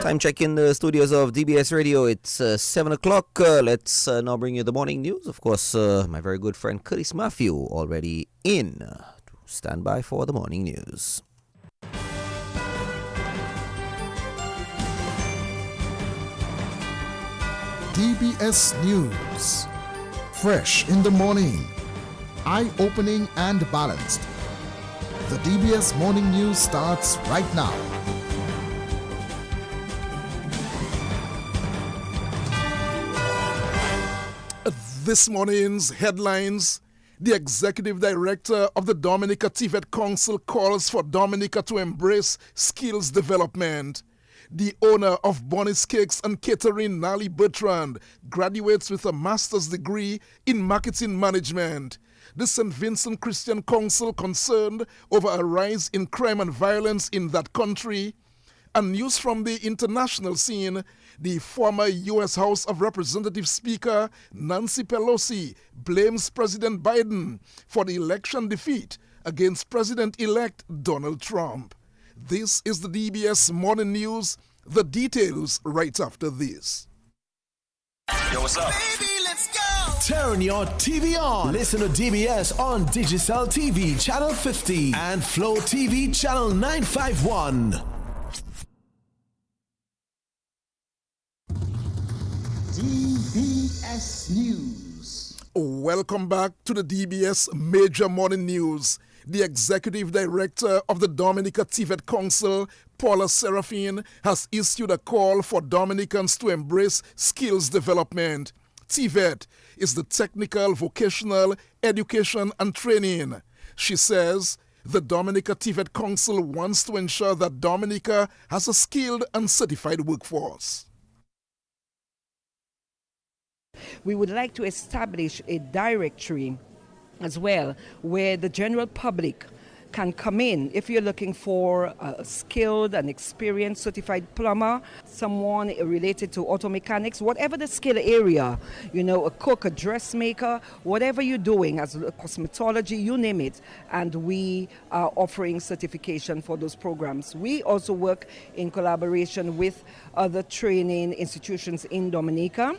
Time check in the studios of DBS Radio. It's 7 o'clock. Let's now bring you the morning news. Of course, my very good friend Curtis Matthew already in to stand by for the morning news. DBS News. Fresh in the morning. Eye-opening and balanced. The DBS Morning News starts right now. This morning's headlines: the executive director of the Dominica TVET Council calls for Dominica to embrace skills development. The owner of Bonnie's Cakes and Catering, Nali Bertrand, graduates with a master's degree in marketing management. The St. Vincent Christian Council concerned over a rise in crime and violence in that country. And news from the international scene: the former U.S. House of Representatives Speaker Nancy Pelosi blames President Biden for the election defeat against President-elect Donald Trump. This is the DBS Morning News. The details right after this. Yo, what's up? Baby, let's go! Turn your TV on. Listen to DBS on Digicel TV Channel 50 and Flow TV Channel 951. DBS News. Welcome back to the DBS Major Morning News. The executive director of the Dominica TVET Council, Paula Serafin, has issued a call for Dominicans to embrace skills development. TVET is the Technical Vocational Education and Training. She says the Dominica TVET Council wants to ensure that Dominica has a skilled and certified workforce. We would like to establish a directory as well where the general public can come in. If you're looking for a skilled and experienced certified plumber, someone related to auto mechanics, whatever the skill area, a cook, a dressmaker, whatever you're doing as cosmetology, you name it, and we are offering certification for those programs. We also work in collaboration with other training institutions in Dominica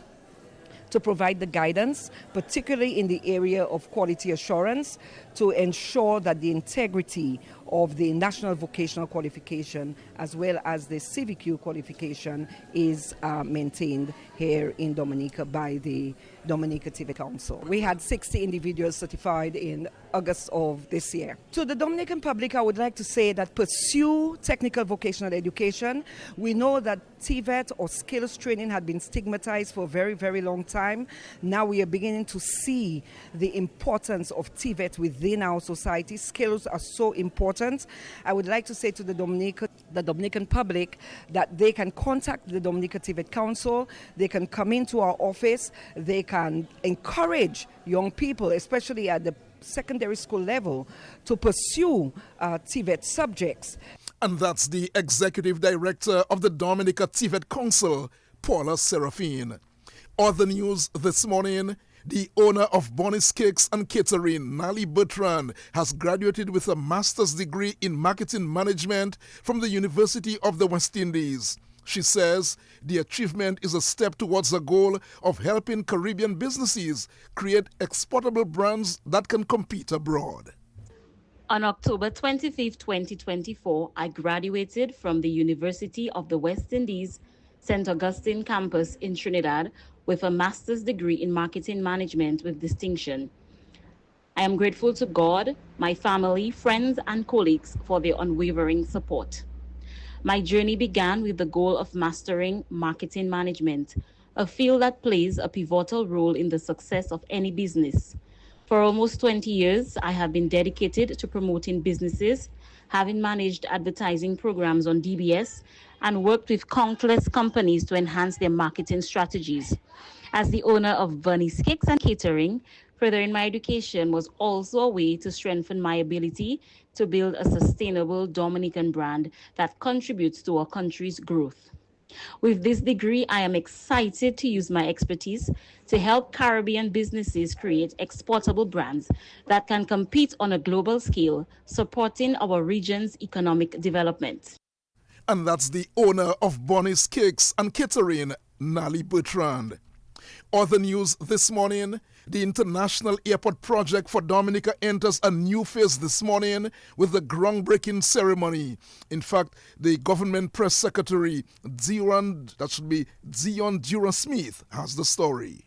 to provide the guidance, particularly in the area of quality assurance, to ensure that the integrity of the National Vocational Qualification as well as the CVQ qualification is maintained here in Dominica by the Dominica TVET Council. We had 60 individuals certified in August of this year. To the Dominican public, I would like to say that pursue technical vocational education. We know that TVET or skills training had been stigmatized for a very, very long time. Now we are beginning to see the importance of TVET within our society. Skills are so important. I would like to say to the Dominican public that they can contact the Dominica TVET Council. They can come into our office. They can encourage young people, especially at the secondary school level, to pursue TVET subjects. And that's the executive director of the Dominica TVET Council, Paula Serafin. Other news this morning: the owner of Bonnie's Cakes and Catering, Nali Bertrand, has graduated with a master's degree in marketing management from the University of the West Indies. She says the achievement is a step towards the goal of helping Caribbean businesses create exportable brands that can compete abroad. On October 25, 2024, I graduated from the University of the West Indies, St. Augustine campus in Trinidad with a master's degree in marketing management with distinction. I am grateful to God, my family, friends, and colleagues for their unwavering support. My journey began with the goal of mastering marketing management, a field that plays a pivotal role in the success of any business. For almost 20 years, I have been dedicated to promoting businesses, having managed advertising programs on DBS, and worked with countless companies to enhance their marketing strategies. As the owner of Bonnie's Cakes and Catering, furthering my education was also a way to strengthen my ability to build a sustainable Dominican brand that contributes to our country's growth. With this degree, I am excited to use my expertise to help Caribbean businesses create exportable brands that can compete on a global scale, supporting our region's economic development. And that's the owner of Bonnie's Cakes and Catering, Nali Bertrand. Other news this morning, the International Airport project for Dominica enters a new phase this morning with the groundbreaking ceremony. In fact, the government press secretary, Dion Duran-Smith, has the story.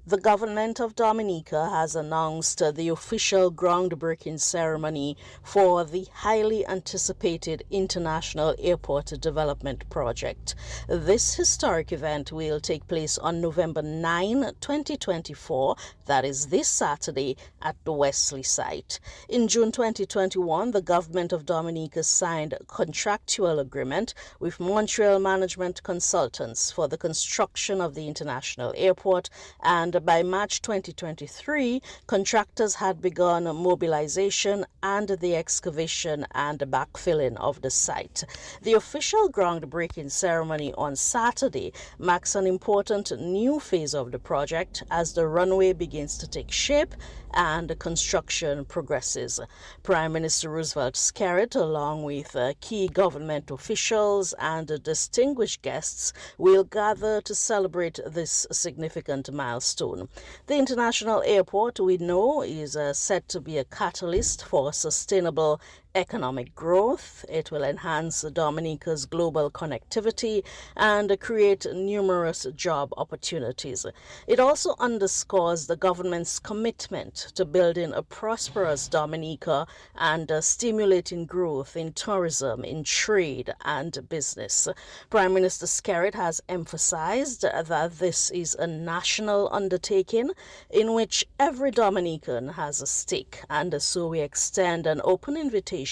The government of Dominica has announced the official groundbreaking ceremony for the highly anticipated International Airport Development Project. This historic event will take place on November 9, 2024, that is this Saturday, at the Wesley site. In June 2021, the government of Dominica signed a contractual agreement with Montreal Management Consultants for the construction of the International Airport, and by March 2023, contractors had begun mobilization and the excavation and backfilling of the site. The official groundbreaking ceremony on Saturday marks an important new phase of the project as the runway begins to take shape and construction progresses. Prime Minister Roosevelt Skerritt, along with key government officials and distinguished guests, will gather to celebrate this significant milestone. The international airport, we know, is set to be a catalyst for sustainable economic growth. It will enhance Dominica's global connectivity and create numerous job opportunities. It also underscores the government's commitment to building a prosperous Dominica and stimulating growth in tourism, in trade and business. Prime Minister Skerritt has emphasized that this is a national undertaking in which every Dominican has a stake, and so we extend an open invitation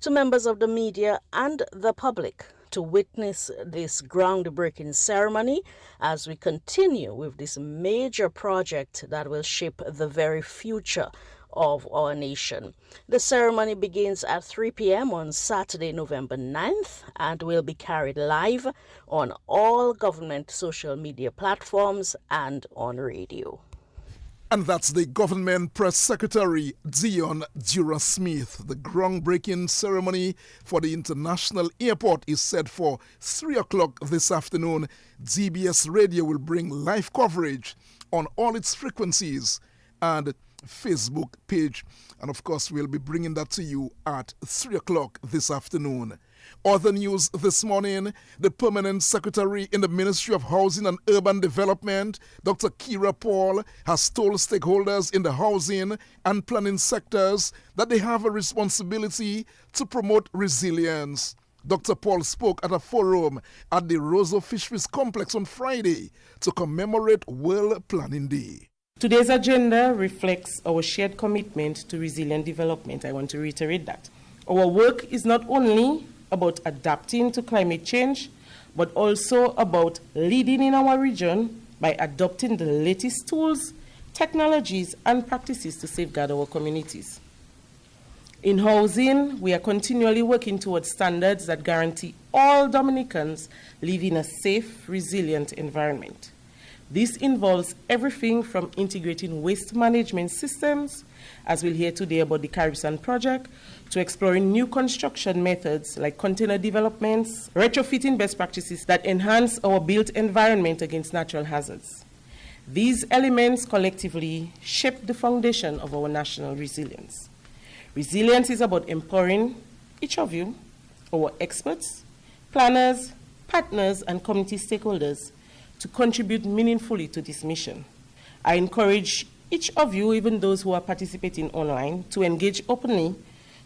to members of the media and the public to witness this groundbreaking ceremony as we continue with this major project that will shape the very future of our nation. The ceremony begins at 3 p.m. on Saturday, November 9th, and will be carried live on all government social media platforms and on radio. And that's the government press secretary, Dion Duran-Smith. The groundbreaking ceremony for the international airport is set for 3 o'clock this afternoon. DBS Radio will bring live coverage on all its frequencies and Facebook page. And of course, we'll be bringing that to you at 3 o'clock this afternoon. Other news this morning, the Permanent Secretary in the Ministry of Housing and Urban Development, Dr. Kira Paul, has told stakeholders in the housing and planning sectors that they have a responsibility to promote resilience. Dr. Paul spoke at a forum at the Roseau Fisheries Complex on Friday to commemorate World Planning Day. Today's agenda reflects our shared commitment to resilient development. I want to reiterate that. Our work is not only about adapting to climate change, but also about leading in our region by adopting the latest tools, technologies, and practices to safeguard our communities. In housing, we are continually working towards standards that guarantee all Dominicans live in a safe, resilient environment. This involves everything from integrating waste management systems, as we'll hear today about the Caribbean project, to exploring new construction methods like container developments, retrofitting best practices that enhance our built environment against natural hazards. These elements collectively shape the foundation of our national resilience. Resilience is about empowering each of you, our experts, planners, partners, and community stakeholders to contribute meaningfully to this mission. I encourage each of you, even those who are participating online, to engage openly,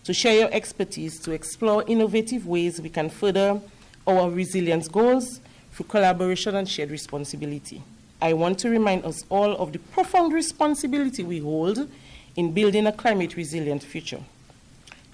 to share your expertise, to explore innovative ways we can further our resilience goals through collaboration and shared responsibility. I want to remind us all of the profound responsibility we hold in building a climate-resilient future.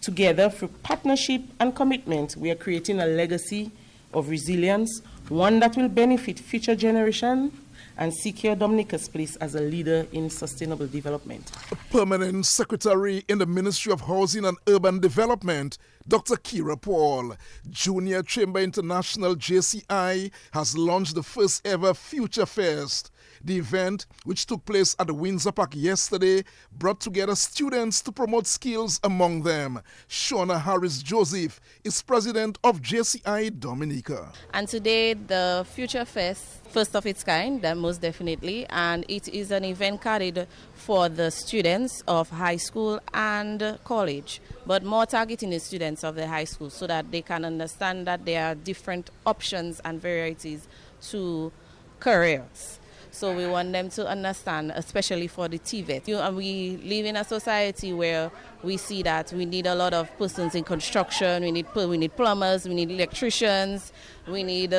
Together, through partnership and commitment, we are creating a legacy of resilience, one that will benefit future generations and secure Dominica's place as a leader in sustainable development. Permanent Secretary in the Ministry of Housing and Urban Development, Dr. Kira Paul. Junior Chamber International JCI has launched the first ever Future Fest. The event, which took place at the Windsor Park yesterday, brought together students to promote skills among them. Shauna Harris-Joseph is president of JCI Dominica. And today, the Future Fest, first of its kind, most definitely, and it is an event carried for the students of high school and college, but more targeting the students of the high school so that they can understand that there are different options and varieties to careers. So we want them to understand, especially for the TVET. And we live in a society where we see that we need a lot of persons in construction, we need plumbers, we need electricians, we need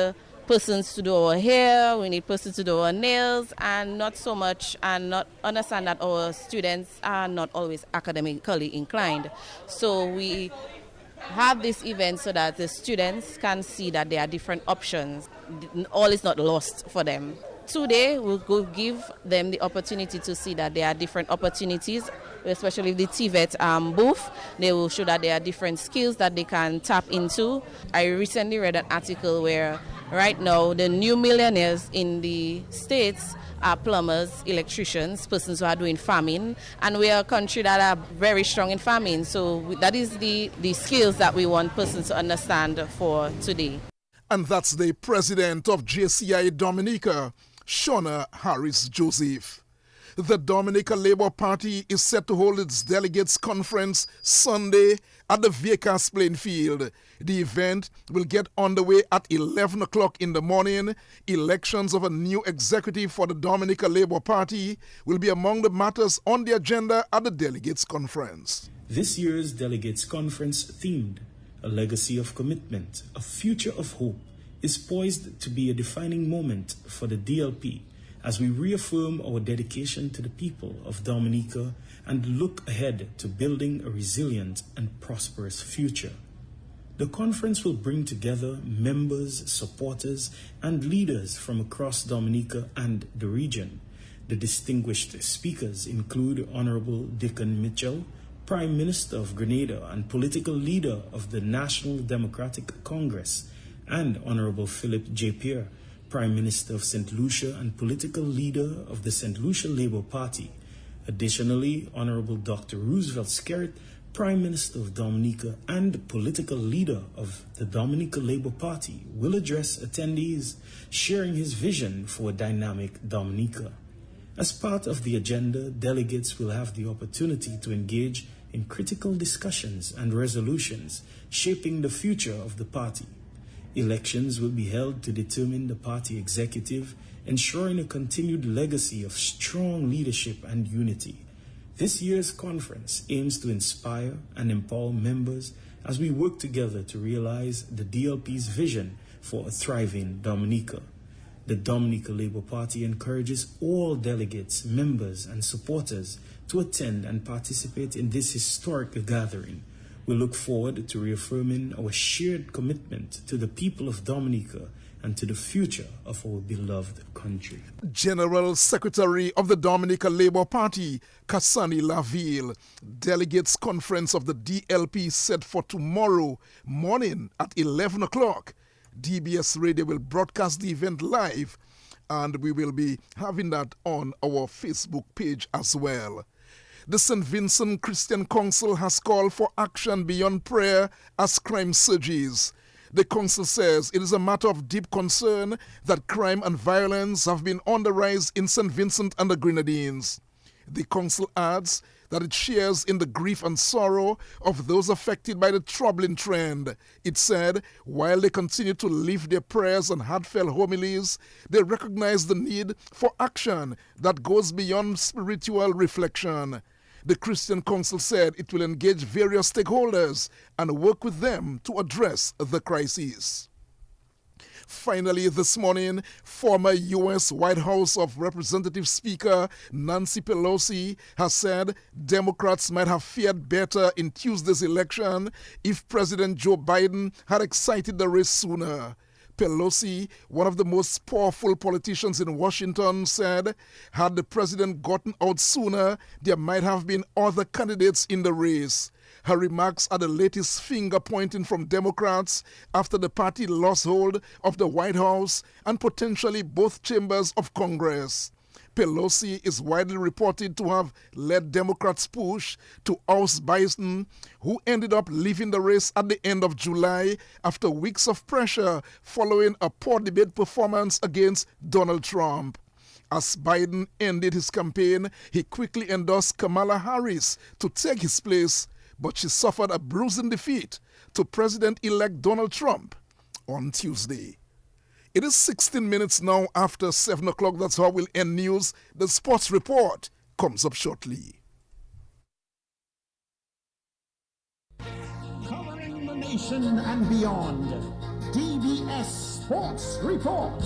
persons to do our hair, we need persons to do our nails, and not so much, and not understand that our students are not always academically inclined. So we have this event so that the students can see that there are different options. All is not lost for them. Today, we'll give them the opportunity to see that there are different opportunities, especially the TVET booth. They will show that there are different skills that they can tap into. I recently read an article where right now the new millionaires in the States are plumbers, electricians, persons who are doing farming, and we are a country that are very strong in farming. So that is the skills that we want persons to understand for today. And that's the president of JCI Dominica, Shauna Harris-Joseph. The Dominica Labour Party is set to hold its delegates conference Sunday at the Viecas playing field. The event will get underway at 11 o'clock in the morning. Elections of a new executive for the Dominica Labour Party will be among the matters on the agenda at the delegates conference. This year's delegates conference themed "A Legacy of Commitment, a Future of Hope" is poised to be a defining moment for the DLP as we reaffirm our dedication to the people of Dominica and look ahead to building a resilient and prosperous future. The conference will bring together members, supporters, and leaders from across Dominica and the region. The distinguished speakers include Honorable Dickon Mitchell, Prime Minister of Grenada and political leader of the National Democratic Congress, and Honorable Philip J. Pierre, Prime Minister of St. Lucia and political leader of the St. Lucia Labour Party. Additionally, Honorable Dr. Roosevelt Skerritt, Prime Minister of Dominica and political leader of the Dominica Labour Party, will address attendees, sharing his vision for a dynamic Dominica. As part of the agenda, delegates will have the opportunity to engage in critical discussions and resolutions shaping the future of the party. Elections will be held to determine the party executive, ensuring a continued legacy of strong leadership and unity. This year's conference aims to inspire and empower members as we work together to realize the DLP's vision for a thriving Dominica. The Dominica Labour Party encourages all delegates, members, and supporters to attend and participate in this historic gathering. We look forward to reaffirming our shared commitment to the people of Dominica and to the future of our beloved country. General Secretary of the Dominica Labour Party, Cassani Laville. Delegates Conference of the DLP set for tomorrow morning at 11 o'clock. DBS Radio will broadcast the event live, and we will be having that on our Facebook page as well. The St. Vincent Christian Council has called for action beyond prayer as crime surges. The council says it is a matter of deep concern that crime and violence have been on the rise in St. Vincent and the Grenadines. The council adds that it shares in the grief and sorrow of those affected by the troubling trend. It said, while they continue to lift their prayers and heartfelt homilies, they recognize the need for action that goes beyond spiritual reflection. The Christian Council said it will engage various stakeholders and work with them to address the crisis. Finally, this morning, former U.S. White House of Representatives Speaker Nancy Pelosi has said Democrats might have fared better in Tuesday's election if President Joe Biden had excited the race sooner. Pelosi, one of the most powerful politicians in Washington, said, had the president gotten out sooner, there might have been other candidates in the race. Her remarks are the latest finger pointing from Democrats after the party lost hold of the White House and potentially both chambers of Congress. Pelosi is widely reported to have led Democrats' push to oust Biden, who ended up leaving the race at the end of July after weeks of pressure following a poor debate performance against Donald Trump. As Biden ended his campaign, he quickly endorsed Kamala Harris to take his place, but she suffered a bruising defeat to President-elect Donald Trump on Tuesday. It is 16 minutes now after 7 o'clock. That's how we'll end news. The sports report comes up shortly. Covering the nation and beyond, DBS Sports Report.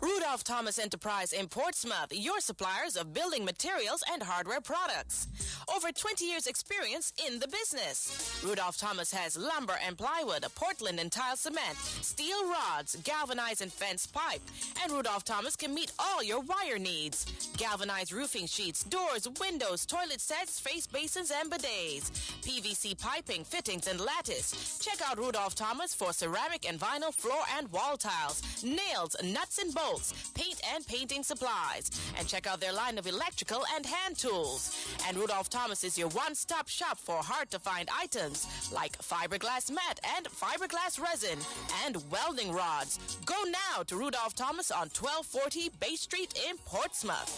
Rudolph Thomas Enterprise in Portsmouth, your suppliers of building materials and hardware products. Over 20 years experience in the business. Rudolph Thomas has lumber and plywood, Portland and tile cement, steel rods, galvanized and fence pipe. And Rudolph Thomas can meet all your wire needs. Galvanized roofing sheets, doors, windows, toilet sets, face basins and bidets. PVC piping, fittings and lattice. Check out Rudolph Thomas for ceramic and vinyl floor and wall tiles, nails, nuts and bolts, paint and painting supplies. And check out their line of electrical and hand tools. And Rudolph Thomas is your one-stop shop for hard-to-find items like fiberglass mat and fiberglass resin and welding rods. Go now to Rudolph Thomas on 1240 Bay Street in Portsmouth.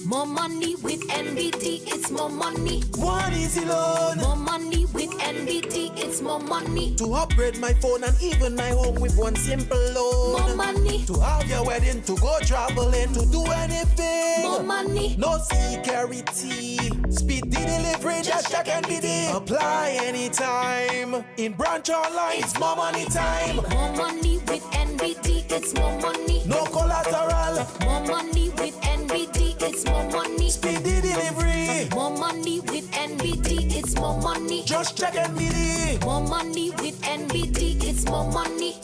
More money with NBT, it's more money. One easy loan. More money with NBT, it's more money. To upgrade my phone and even my home with one simple loan. More money. To have your wedding, to go traveling, to do anything. More money. No security. Speed delivery, just check NBT. Apply anytime. In branch online, it's more money time. More money with NBT, it's more money. No collateral. More money with NBT, it's more money. Speedy delivery. More money with NBT, it's more money. Just check NBT. More money with NBT, it's more money.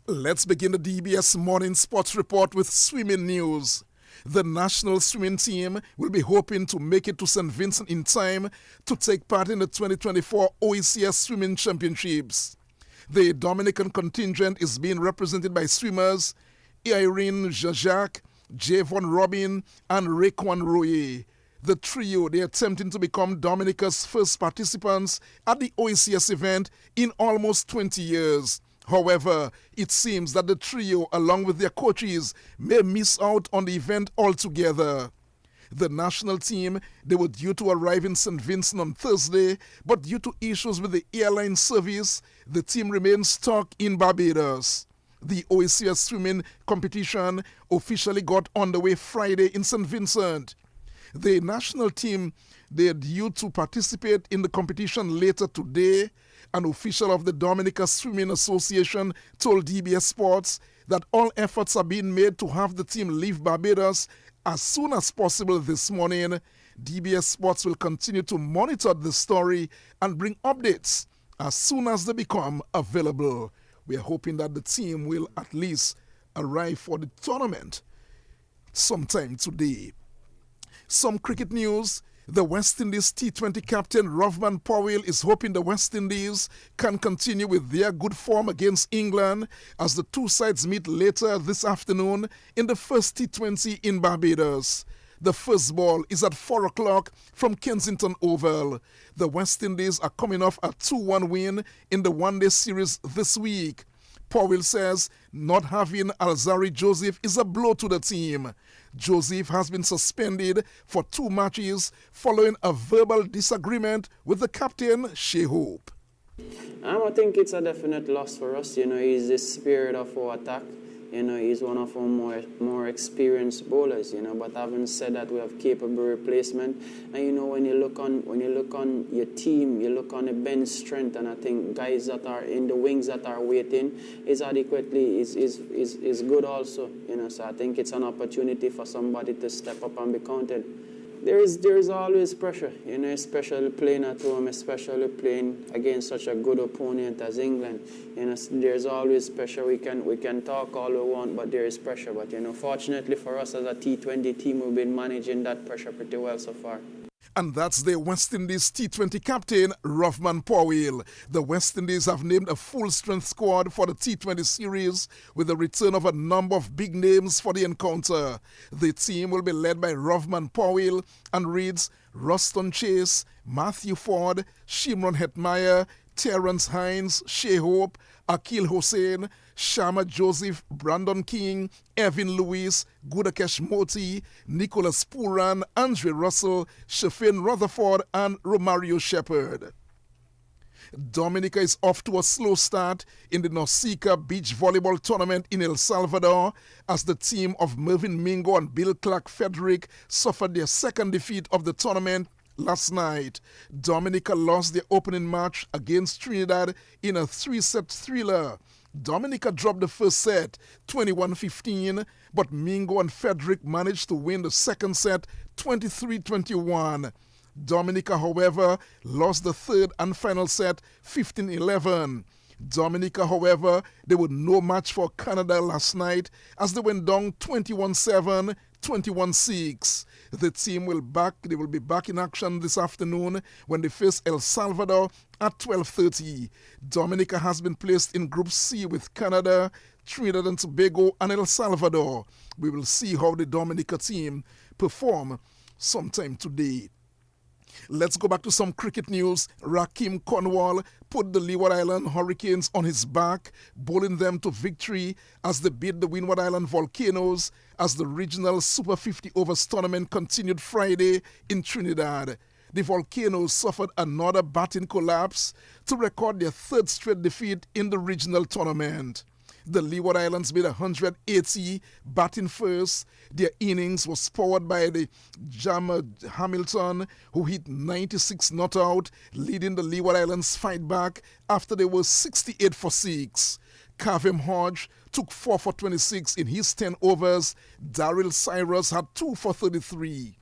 Let's begin the DBS Morning Sports Report with swimming news. The national swimming team will be hoping to make it to St. Vincent in time to take part in the 2024 OECS Swimming Championships. The Dominican contingent is being represented by swimmers Irene Jajak, Javon Robin, and Raekwon Roye. The trio, they are attempting to become Dominica's first participants at the OECS event in almost 20 years. However, it seems that the trio, along with their coaches, may miss out on the event altogether. The national team, they were due to arrive in St. Vincent on Thursday, but due to issues with the airline service, the team remains stuck in Barbados. The OECS swimming competition officially got underway Friday in St. Vincent. The national team, they are due to participate in the competition later today. An official of the Dominica Swimming Association told DBS Sports that all efforts are being made to have the team leave Barbados as soon as possible this morning. DBS Sports will continue to monitor the story and bring updates as soon as they become available. We are hoping that the team will at least arrive for the tournament sometime today. Some cricket news. The West Indies T20 captain Rovman Powell is hoping the West Indies can continue with their good form against England as the two sides meet later this afternoon in the first T20 in Barbados. The first ball is at 4 o'clock from Kensington Oval. The West Indies are coming off a 2-1 win in the one-day series this week. Powell says not having Alzari Joseph is a blow to the team. Joseph has been suspended for 2 matches following a verbal disagreement with the captain, Shea Hope. I think it's a definite loss for us. He's the spirit of our attack. He's one of our more experienced bowlers. But having said that, we have capable replacement. And when you look on your team, you look on the bench strength, and I think guys that are in the wings that are waiting is adequately is good also. So I think it's an opportunity for somebody to step up and be counted. There is always pressure, especially playing at home, especially playing against such a good opponent as England. There's always pressure. We can talk all we want, but there is pressure. But fortunately for us as a T20 team, we've been managing that pressure pretty well so far. And that's the West Indies T20 captain, Rovman Powell. The West Indies have named a full-strength squad for the T20 series with the return of a number of big names for the encounter. The team will be led by Rovman Powell and reads Ruston Chase, Matthew Ford, Shimron Hetmeyer, Terence Hines, Shea Hope, Akil Hossain, Shama Joseph, Brandon King, Evan Lewis, Gudakesh Moti, Nicholas Puran, Andre Russell, Shafin Rutherford, and Romario Shepherd. Dominica is off to a slow start in the Nosica Beach Volleyball Tournament in El Salvador as the team of Mervyn Mingo and Bill Clark Frederick suffered their second defeat of the tournament last night. Dominica lost their opening match against Trinidad in a three-set thriller. Dominica dropped the first set 21-15, but Mingo and Frederick managed to win the second set 23-21. Dominica, however, lost the third and final set 15-11. Dominica, however, they were no match for Canada last night as they went down 21-7, 21-6. The team will be back in action this afternoon when they face El Salvador at 12:30. Dominica has been placed in Group C with Canada, Trinidad and Tobago, and El Salvador. We will see how the Dominica team perform sometime today. Let's go back to some cricket news. Rakeem Cornwall put the Leeward Island Hurricanes on his back, bowling them to victory as they beat the Windward Island Volcanoes as the regional Super 50 Overs tournament continued Friday in Trinidad. The Volcanoes suffered another batting collapse to record their third straight defeat in the regional tournament. The Leeward Islands made 180, batting first. Their innings was powered by the Jammer Hamilton, who hit 96 not out, leading the Leeward Islands fight back after they were 68 for 6. Kavem Hodge took 4 for 26 in his 10 overs. Daryl Cyrus had 2 for 33.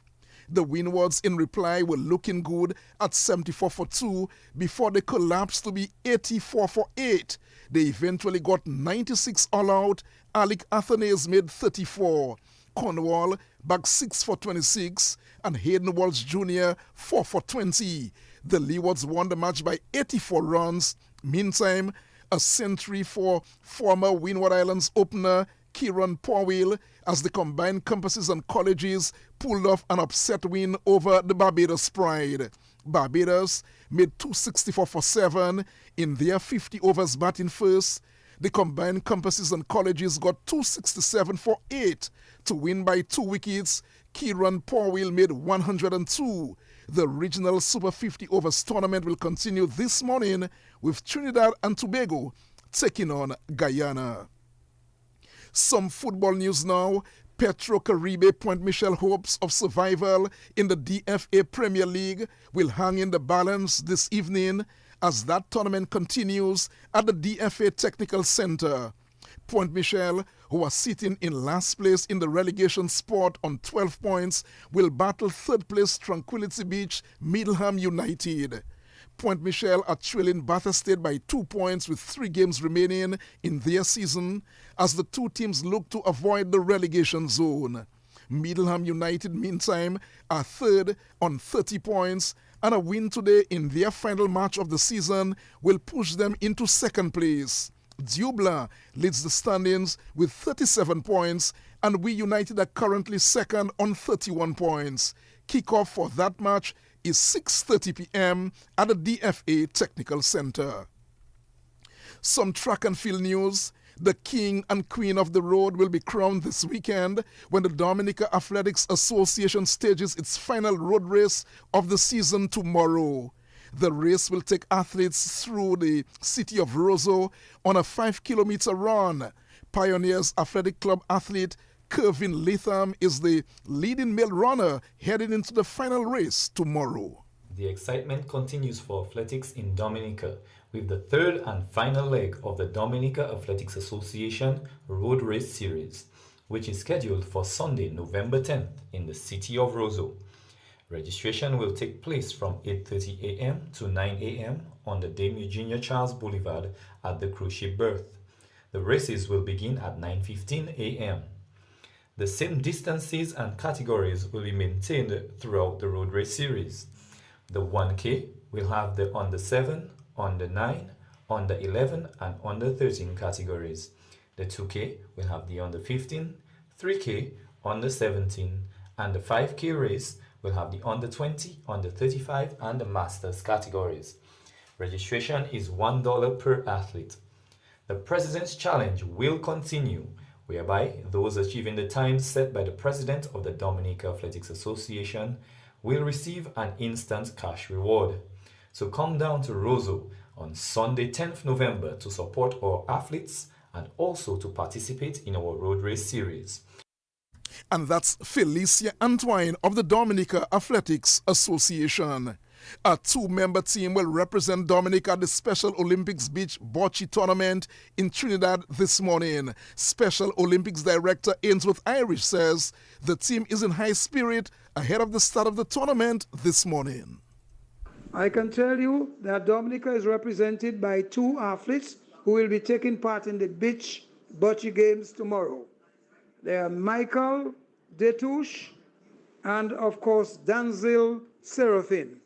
The Windwards in reply were looking good at 74 for 2 before they collapsed to be 84 for 8. They eventually got 96 all out. Alec Athanaze made 34. Cornwall back 6 for 26 and Hayden Walsh Jr. 4 for 20. The Leewards won the match by 84 runs. Meantime, a century for former Windward Islands opener Kieran Powell as the combined campuses and colleges pulled off an upset win over the Barbados Pride. Barbados made 264 for 7 in their 50 overs batting first. The combined campuses and colleges got 267 for 8 to win by 2 wickets. Kieran Powell made 102. The regional Super 50 Overs tournament will continue this morning with Trinidad and Tobago taking on Guyana. Some football news now. Petro Caribe Point Michel hopes of survival in the DFA Premier League will hang in the balance this evening as that tournament continues at the DFA Technical Center. Point Michel, who are sitting in last place in the relegation spot on 12 points, will battle third place Tranquility Beach Middleham United. Point Michel are trailing Bathurst State by 2 points with 3 games remaining in their season as the two teams look to avoid the relegation zone. Middleham United, meantime, are third on 30 points, and a win today in their final match of the season will push them into second place. Dubla leads the standings with 37 points, and We United are currently second on 31 points. Kickoff for that match is 6:30 p.m. at the DFA Technical Center. Some track and field news. The king and queen of the road will be crowned this weekend when the Dominica Athletics Association stages its final road race of the season tomorrow. The race will take athletes through the city of Roseau on a 5-kilometer run. Pioneers Athletic Club athlete Kervin Latham is the leading male runner heading into the final race tomorrow. The excitement continues for athletics in Dominica with the third and final leg of the Dominica Athletics Association Road Race Series, which is scheduled for Sunday, November 10th in the city of Roseau. Registration will take place from 8:30 a.m. to 9 a.m. on the Dame Eugenia Charles Boulevard at the cruise ship berth. The races will begin at 9:15 a.m. The same distances and categories will be maintained throughout the road race series. The 1K will have the under 7, under 9, under 11 and under 13 categories. The 2K will have the under 15, 3K, under 17, and the 5K race will have the under 20, under 35 and the masters categories. Registration is $1 per athlete. The President's Challenge will continue, whereby those achieving the times set by the President of the Dominica Athletics Association will receive an instant cash reward. So come down to Roseau on Sunday 10th November to support our athletes and also to participate in our road race series. And that's Felicia Antoine of the Dominica Athletics Association. A 2-member team will represent Dominica at the Special Olympics Beach Bocce Tournament in Trinidad this morning. Special Olympics Director Ainsworth Irish says the team is in high spirit ahead of the start of the tournament this morning. I can tell you that Dominica is represented by 2 athletes who will be taking part in the beach bocce games tomorrow. They are Michael Detouche and, of course, Danzil Serafin.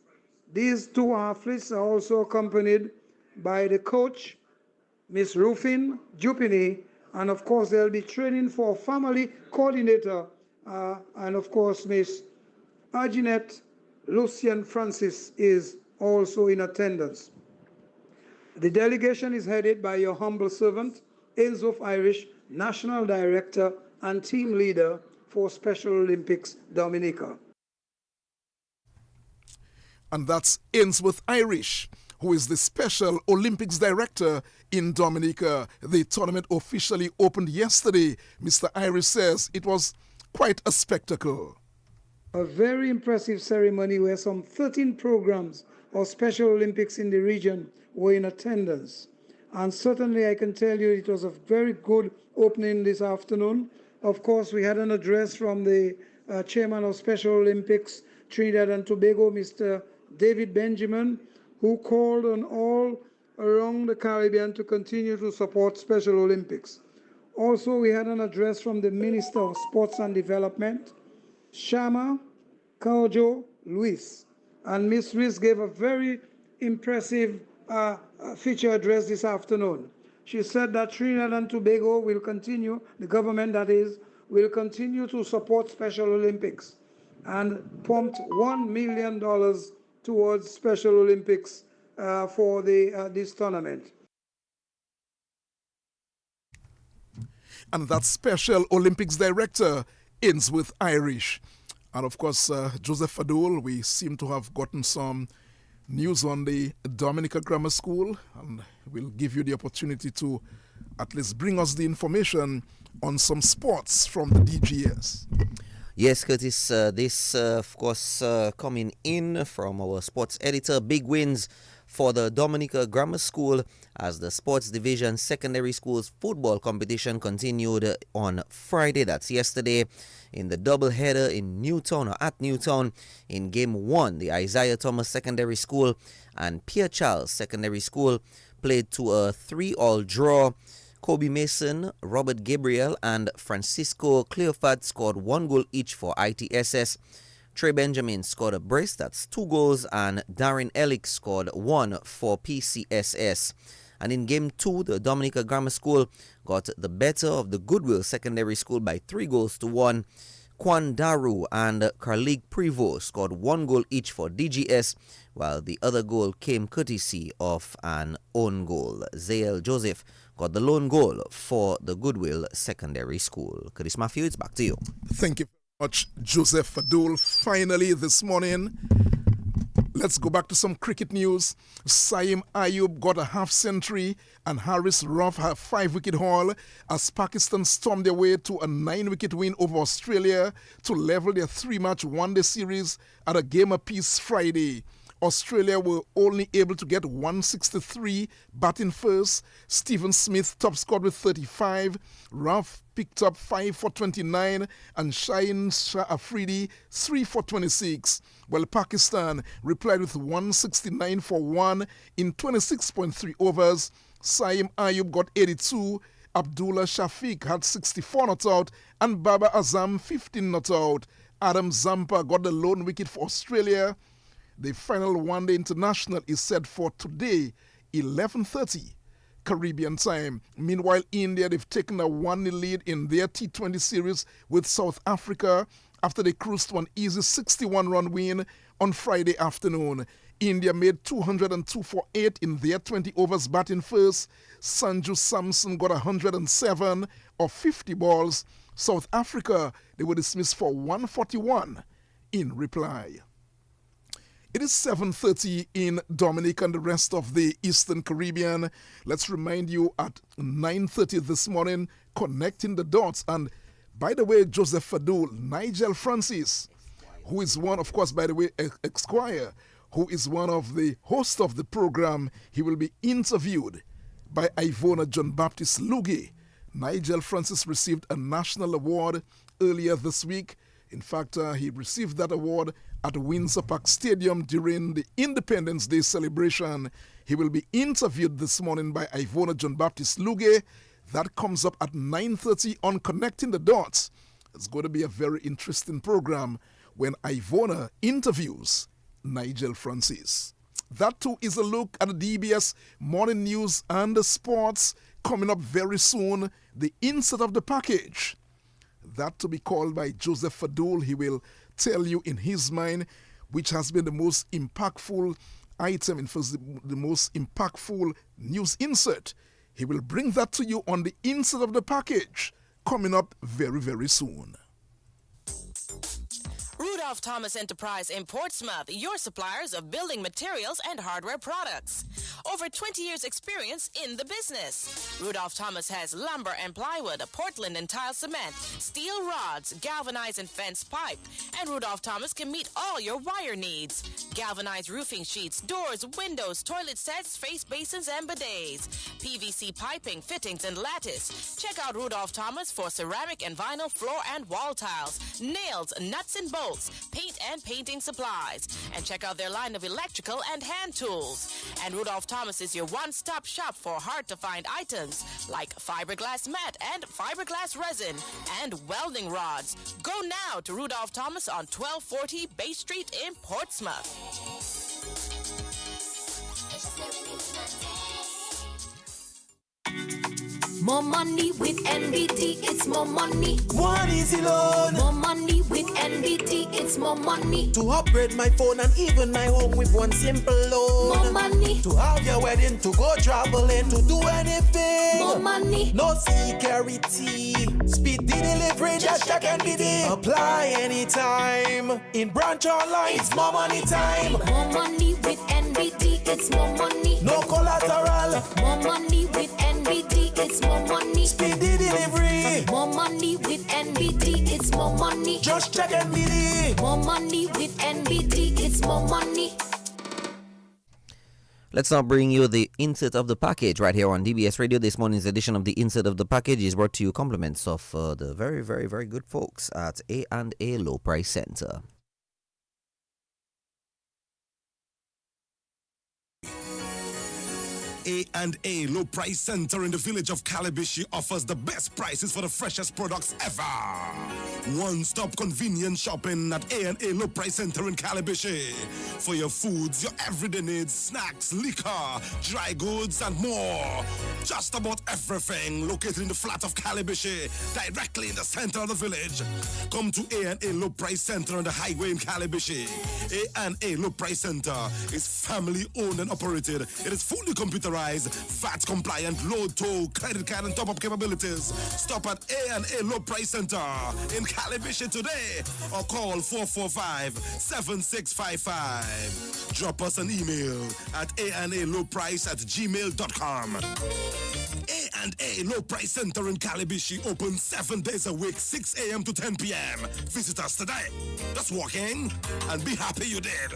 These 2 athletes are also accompanied by the coach, Miss Rufin Jupini, and, of course, they'll be training for family coordinator, and, of course, Miss Arginette Lucian Francis is also in attendance. The delegation is headed by your humble servant, Ainsworth Irish, National Director and Team Leader for Special Olympics Dominica. And that's Ainsworth Irish, who is the Special Olympics Director in Dominica. The tournament officially opened yesterday. Mr. Irish says it was quite a spectacle. A very impressive ceremony where some 13 programs of Special Olympics in the region were in attendance. And certainly I can tell you it was a very good opening this afternoon. Of course, we had an address from the chairman of Special Olympics Trinidad and Tobago, Mr. David Benjamin, who called on all around the Caribbean to continue to support Special Olympics. Also, we had an address from the Minister of Sports and Development, Shama Kaujo Luis. And Ms. Luis gave a very impressive feature address this afternoon. She said that Trinidad and Tobago will continue, the government that is, will continue to support Special Olympics and pumped $1 million towards Special Olympics for this tournament. And that's Special Olympics Director Ainsworth Irish. And of course, Joseph Fadul, we seem to have gotten some news on the Dominica Grammar School, and we'll give you the opportunity to at least bring us the information on some sports from the DGS. Yes, Curtis, this, of course, coming in from our sports editor. Big wins for the Dominica Grammar School as the Sports Division Secondary Schools football competition continued on Friday, that's yesterday, in the doubleheader in Newtown or at Newtown. In Game 1, the Isaiah Thomas Secondary School and Pierre Charles Secondary School played to a 3-all draw. Kobe Mason, Robert Gabriel, and Francisco Cleofat scored 1 goal each for ITSS. Trey Benjamin scored a brace, that's 2 goals, and Darren Ellick scored 1 for PCSS. And in Game 2, the Dominica Grammar School got the better of the Goodwill Secondary School by 3 goals to 1. Kwan Daru and Carlig Prevost scored 1 goal each for DGS, while the other goal came courtesy of an own goal. Zael Joseph got the lone goal for the Goodwill Secondary School. Curtis Matthew, it's back to you. Thank you very much, Joseph Fadul. Finally, this morning, let's go back to some cricket news. Saim Ayub got a half-century and Harris Ruff a 5-wicket haul as Pakistan stormed their way to a 9-wicket win over Australia to level their 3-match one-day series at a game apiece Friday. Australia were only able to get 163 batting first. Stephen Smith top scored with 35. Ralph picked up 5 for 29 and Shaheen Shah Afridi 3 for 26. While Pakistan replied with 169 for 1 in 26.3 overs. Saim Ayub got 82. Abdullah Shafiq had 64 not out and Baba Azam 15 not out. Adam Zampa got the lone wicket for Australia. The final one-day international is set for today, 11:30 Caribbean time. Meanwhile, India, they've taken a 1-0 lead in their T20 series with South Africa after they cruised to an easy 61-run win on Friday afternoon. India made 202 for 8 in their 20 overs batting first. Sanju Samson got 107 of 50 balls. South Africa, they were dismissed for 141 in reply. It is 7:30 in Dominica and the rest of the Eastern Caribbean. Let's remind you at 9:30 this morning, connecting the dots. And by the way, Joseph Fadul, Nigel Francis, who is one, of course, by the way, Esquire, who is one of the hosts of the program, he will be interviewed by Ivona John Baptist Lugie. Nigel Francis received a national award earlier this week. In fact, he received that award at Windsor Park Stadium during the Independence Day celebration. He will be interviewed this morning by Ivona John Baptist Lugie. That comes up at 9:30 on Connecting the Dots. It's going to be a very interesting program when Ivona interviews Nigel Francis. That too is a look at the DBS morning news and the sports. Coming up very soon, the insert of the package. That to be called by Joseph Fadul. He will tell you in his mind which has been the most impactful item, in fact, the most impactful news insert. He will bring that to you on the insert of the package, coming up very, very soon. Rudolph Thomas Enterprise in Portsmouth, your suppliers of building materials and hardware products. Over 20 years experience in the business. Rudolph Thomas has lumber and plywood, Portland and tile cement, steel rods, galvanized and fence pipe. And Rudolph Thomas can meet all your wire needs. Galvanized roofing sheets, doors, windows, toilet sets, face basins and bidets. PVC piping, fittings and lattice. Check out Rudolph Thomas for ceramic and vinyl floor and wall tiles, nails, nuts and bolts, paint and painting supplies. And check out their line of electrical and hand tools. And Rudolph Thomas is your one-stop shop for hard-to-find items like fiberglass mat and fiberglass resin and welding rods. Go now to Rudolph Thomas on 1240 Bay Street in Portsmouth. More money with NBT, it's more money. One easy loan. More money with NBT, it's more money. To upgrade my phone and even my home with one simple loan. More money. To have your wedding, to go traveling, to do anything. More money. No security. Speed the delivery, just check NBT. Apply anytime. In branch online, it's more money time. More money with NBT, it's more money. No collateral. More money with NBT, it's more money. Speedy delivery. More money with NBT, it's more money. Just check NBT. More money with NBT, it's more money. Let's now bring you the insert of the package right here on DBS Radio. This morning's edition of the insert of the package is brought to you compliments of the very, very, very good folks at A&A Low Price Center. A&A Low Price Center in the village of Calabishi offers the best prices for the freshest products ever. One-stop convenient shopping at A&A Low Price Center in Calabishi. For your foods, your everyday needs, snacks, liquor, dry goods, and more. Just about everything located in the flat of Calabishi, directly in the center of the village. Come to A&A Low Price Center on the highway in Calabishi. A&A Low Price Center is family owned and operated. It is fully computerized, VAT compliant, load tow, credit card and top-up capabilities. Stop at A&A Low Price Center in Calabishi today or call 445-7655. Drop us an email at analowprice@gmail.com. A&A Low Price Center in Calabishi open 7 days a week, 6 a.m. to 10 p.m. Visit us today. Just walk in and be happy you did.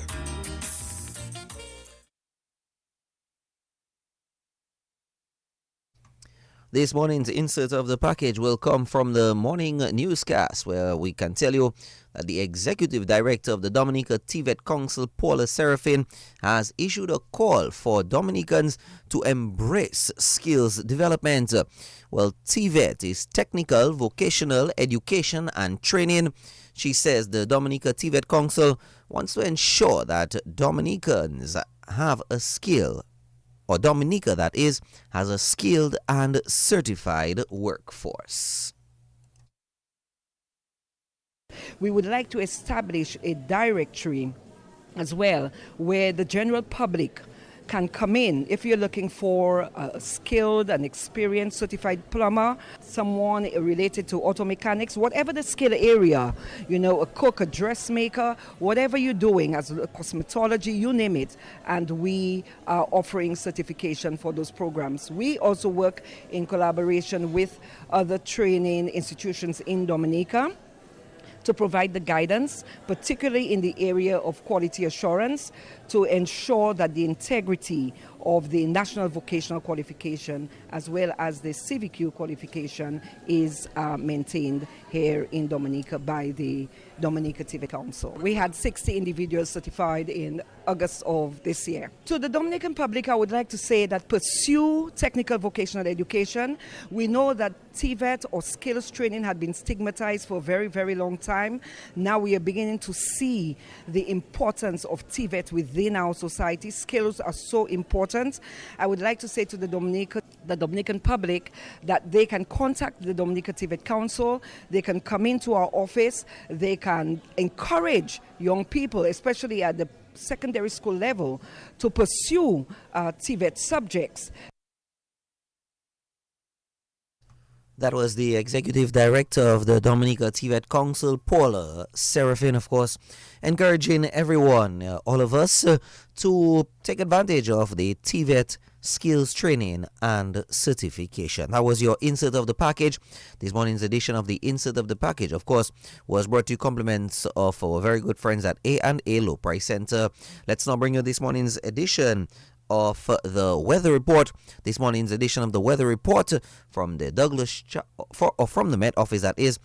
This morning's insert of the package will come from the morning newscast, where we can tell you that the executive director of the Dominica TVET Council, Paula Serafin, has issued a call for Dominicans to embrace skills development. Well, TVET is technical, vocational education and training. She says the Dominica TVET Council wants to ensure that Dominicans have a skill, or Dominica, that is, has a skilled and certified workforce. We would like to establish a directory as well where the general public can come in. If you're looking for a skilled and experienced certified plumber, someone related to auto mechanics, whatever the skill area, a cook, a dressmaker, whatever you're doing as cosmetology, you name it, and we are offering certification for those programs. We also work in collaboration with other training institutions in Dominica to provide the guidance, particularly in the area of quality assurance, to ensure that the integrity of the National Vocational Qualification as well as the CVQ qualification is maintained here in Dominica by the Dominica TVET Council. We had 60 individuals certified in August of this year. To the Dominican public, I would like to say that pursue technical vocational education. We know that TVET or skills training had been stigmatized for a very, very long time. Now we are beginning to see the importance of TVET within our society. Skills are so important. I would like to say to the Dominican public that they can contact the Dominica TVET Council. They can come into our office. They can encourage young people, especially at the secondary school level, to pursue TVET subjects. That was the executive director of the Dominica TVET Council, Paula Serafin, of course, encouraging everyone, all of us, to take advantage of the TVET skills training and certification. That was your insert of the package. This morning's edition of the insert of the package, of course, was brought to you compliments of our very good friends at A&A Low Price Center. Let's now bring you this morning's edition of the weather report. This morning's edition of the weather report from the from the Met Office, that is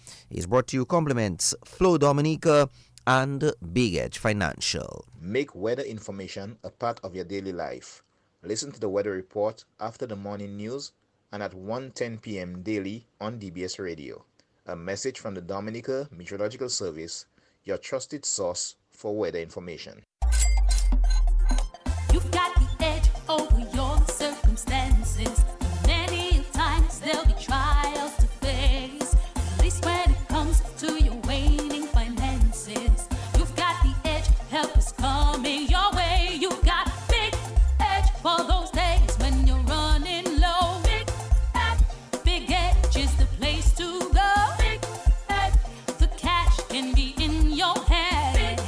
brought to you compliments Flo Dominica and Big Edge Financial. Make weather information a part of your daily life. Listen to the weather report after the morning news and at 1:10 p.m. daily on DBS Radio. A message from the Dominica Meteorological Service, your trusted source for weather information. You've got the edge over your circumstances. Many times there'll be trials to face. At least when it comes to your waning finances, you've got the edge. Help is coming your way. You've got big edge for those days when you're running low. Big edge is the place to go. Big edge, the cash can be in your hand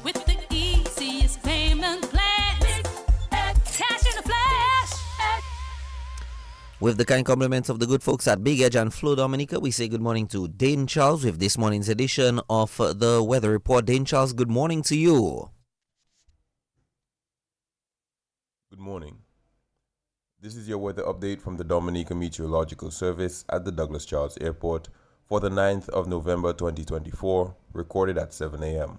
with the easiest payment plan. With the kind compliments of the good folks at Big Edge and Flo Dominica, we say good morning to Dane Charles with this morning's edition of the weather report. Dane Charles, good morning to you. Good morning. This is your weather update from the Dominica Meteorological Service at the Douglas Charles Airport for the 9th of November 2024, recorded at 7 a.m.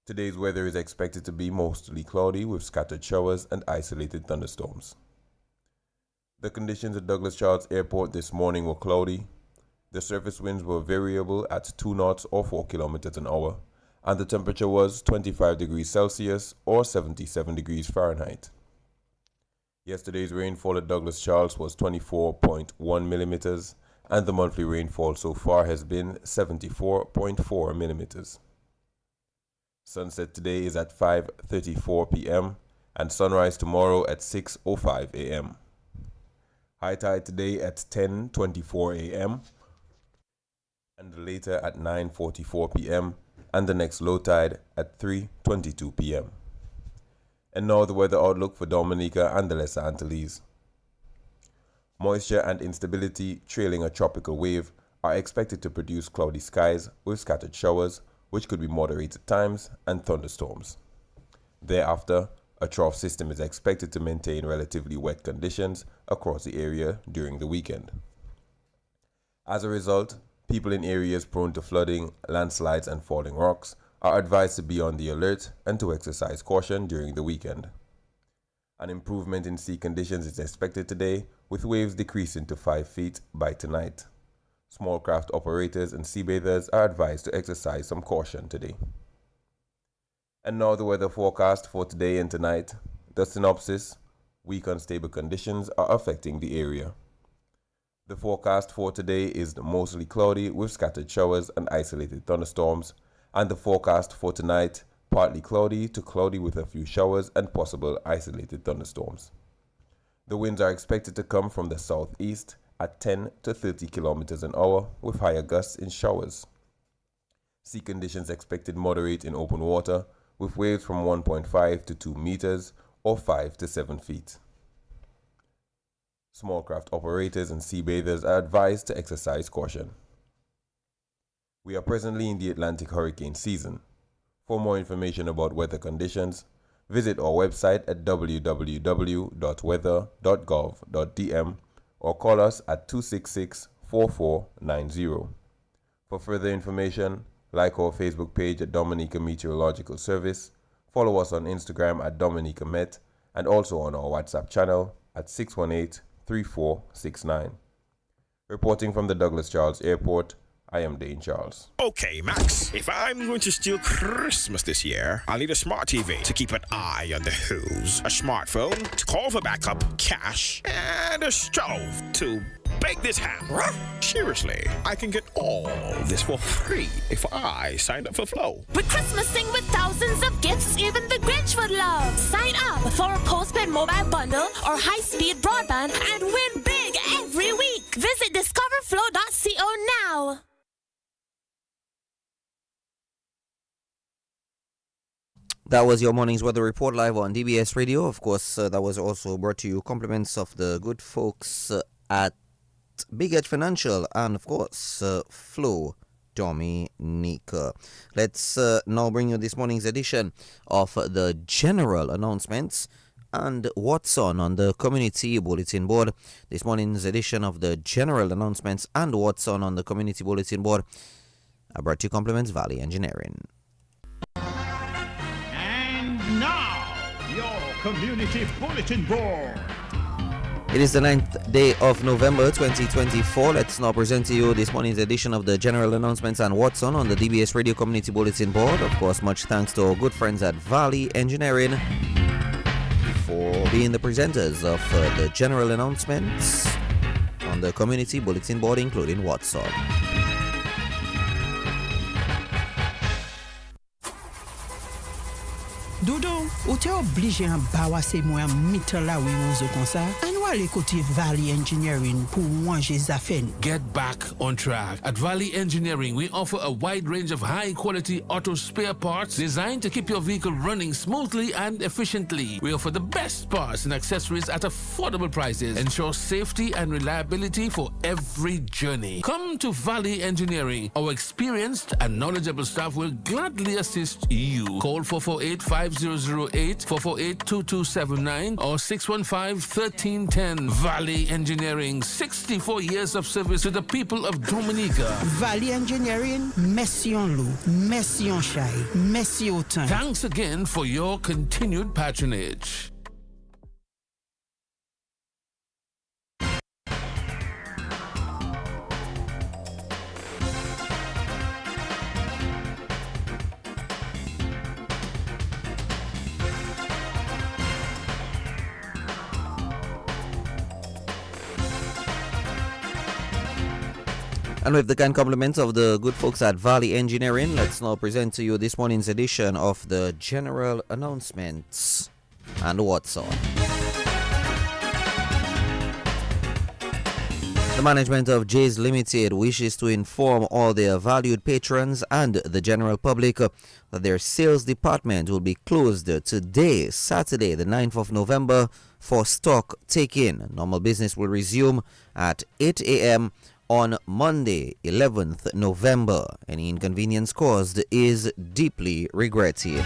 Today's weather is expected to be mostly cloudy with scattered showers and isolated thunderstorms. The conditions at Douglas Charles Airport this morning were cloudy. The surface winds were variable at 2 knots or 4 kilometers an hour, and the temperature was 25 degrees Celsius or 77 degrees Fahrenheit. Yesterday's rainfall at Douglas Charles was 24.1 millimeters, and the monthly rainfall so far has been 74.4 millimeters. Sunset today is at 5:34 p.m. and sunrise tomorrow at 6:05 a.m. High tide today at 10:24 a.m. and later at 9:44 p.m. and the next low tide at 3:22 p.m. And now the weather outlook for Dominica and the Lesser Antilles. Moisture and instability trailing a tropical wave are expected to produce cloudy skies with scattered showers, which could be moderate at times, and thunderstorms. Thereafter, A trough system is expected to maintain relatively wet conditions across the area during the weekend. As a result, people in areas prone to flooding, landslides, and falling rocks are advised to be on the alert and to exercise caution during the weekend. An improvement in sea conditions is expected today, with waves decreasing to 5 feet by tonight. Small craft operators and sea bathers are advised to exercise some caution today. And now the weather forecast for today and tonight. The synopsis: weak unstable conditions are affecting the area. The forecast for today is mostly cloudy with scattered showers and isolated thunderstorms, and the forecast for tonight, partly cloudy to cloudy with a few showers and possible isolated thunderstorms. The winds are expected to come from the southeast at 10 to 30 kilometers an hour with higher gusts in showers. Sea conditions expected moderate in open water with waves from 1.5 to 2 meters or 5 to 7 feet. Small craft operators and sea bathers are advised to exercise caution. We are presently in the Atlantic hurricane season. For more information about weather conditions, visit our website at www.weather.gov.dm or call us at 266-4490. For further information, like our Facebook page at Dominica Meteorological Service, follow us on Instagram at Dominica Met, and also on our WhatsApp channel at 618-3469. Reporting from the Douglas Charles Airport, I am Dane Charles. Okay, Max, if I'm going to steal Christmas this year, I'll need a smart TV to keep an eye on the who's, a smartphone to call for backup, cash, and a stove to bake this ham. Seriously, I can get all this for free if I signed up for Flow. With Christmasing with thousands of gifts even the Grinch would love. Sign up for a postpaid mobile bundle or high-speed broadband and win big every week. Visit discoverflow.co now. That was your morning's weather report live on DBS Radio. Of course, that was also brought to you compliments of the good folks at Big Edge Financial and, of course, Flo Dominica. Let's now bring you this morning's edition of the general announcements and what's on the community bulletin board. This morning's edition of the general announcements and what's on the community bulletin board are brought to you compliments Valley Engineering. Now, your community bulletin board. It is the 9th day of November 2024. Let's now present to you this morning's edition of the general announcements and what's on the DBS Radio Community Bulletin Board. Of course, much thanks to our good friends at Valley Engineering for being the presenters of the general announcements on the Community Bulletin Board, including what's on. Doudou, ou te obligé à bawase moi mitre la oui ouzo comme ça? Anwa le côté Valley Engineering pour manger zafen. Get back on track. At Valley Engineering, we offer a wide range of high-quality auto spare parts designed to keep your vehicle running smoothly and efficiently. We offer the best parts and accessories at affordable prices. Ensure safety and reliability for every journey. Come to Valley Engineering. Our experienced and knowledgeable staff will gladly assist you. Call 448-5008, 448-2279 or 615-1310. Valley Engineering, 64 years of service to the people of Dominica. Valley Engineering, merci en loup, merci en chai, merci autant. Thanks again for your continued patronage. And with the kind compliments of the good folks at Valley Engineering, let's now present to you this morning's edition of the general announcements and what's on. The management of J's Limited wishes to inform all their valued patrons and the general public that their sales department will be closed today, Saturday, the 9th of November, for stock take-in. Normal business will resume at 8 a.m. on Monday, 11th November. Any inconvenience caused is deeply regretted.